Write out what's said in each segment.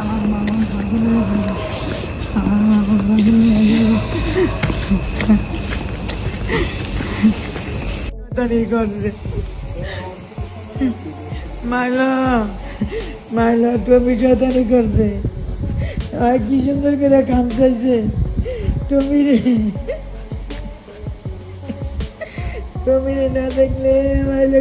আমার মামুন পাগল হয়ে গেল, আমার মামুন পাগল হয়ে গেল। করছে মাইলা, মাইলা টমি শয়তানি করছে, আর কি সুন্দর করে খামচাইছে টমি রে। টমি রে না দেখলে মাইলা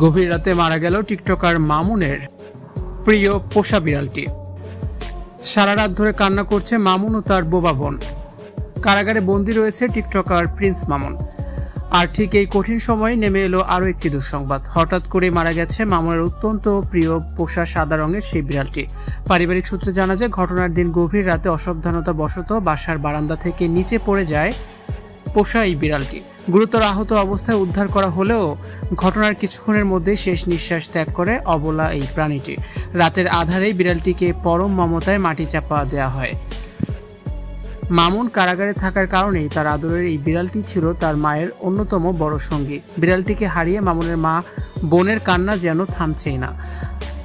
গভীর রাতে মারা গেল টিকটকার মামুনের প্রিয় পোষা বিড়ালটি। সারা রাত ধরে কান্না করছে মামুন ও তার বোবা বোন। কারাগারে বন্দী রয়েছে টিকটকার প্রিন্স মামুন। আর ঠিক এই কঠিন সময়ে নেমে এলো আরও একটি দুঃসংবাদ। হঠাৎ করে মারা গেছে মামুনের অত্যন্ত প্রিয় পোষা সাদা রঙের সেই বিড়ালটি। পারিবারিক সূত্রে জানা যায়, ঘটনার দিন গভীর রাতে অসাবধানতা বশত বাসার বারান্দা থেকে নিচে পড়ে যায় পোষা এই বিড়ালটি। গুরুতর আহত অবস্থায় উদ্ধার করা হলেও ঘটনার কিছুক্ষণের মধ্যেই শেষ নিঃশ্বাস ত্যাগ করে অবলা এই প্রাণীটি। রাতের আধারেই বিড়ালটিকে পরম মমতায় মাটি চাপা দেওয়া হয়। মামুন কারাগারে থাকার কারণেই তার আদরের এই বিড়ালটি ছিল তার মায়ের অন্যতম বড় সঙ্গী। বিড়ালটিকে হারিয়ে মামুনের মা বোনের কান্না যেন থামছেই না।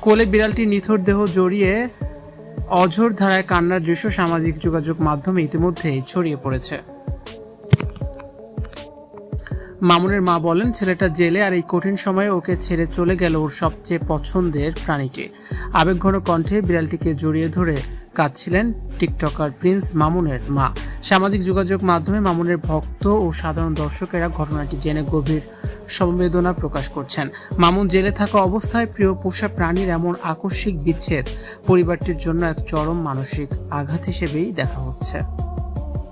কোলে বিড়ালটির নিথর দেহ জড়িয়ে অঝোর ধারায় কান্নার দৃশ্য সামাজিক যোগাযোগ মাধ্যমে ইতিমধ্যেই ছড়িয়ে পড়েছে। মামুনের মা বলেন, ছেলেটা জেলে, আর এই কঠিন সময়ে ওকে ছেড়ে চলে গেল ওর সবচেয়ে পছন্দের প্রাণীটি। আবেগঘন কণ্ঠে বিড়ালটিকে জড়িয়ে ধরে কাঁদছিলেন টিকটকার প্রিন্স মামুনের মা। সামাজিক যোগাযোগ মাধ্যমে মামুনের ভক্ত ও সাধারণ দর্শকেরা ঘটনাটি জেনে গভীর সমবেদনা প্রকাশ করছেন। মামুন জেলে থাকা অবস্থায় প্রিয় পোষা প্রাণীর এমন আকস্মিক বিচ্ছেদ পরিবারটির জন্য এক চরম মানসিক আঘাত হিসেবেই দেখা হচ্ছে।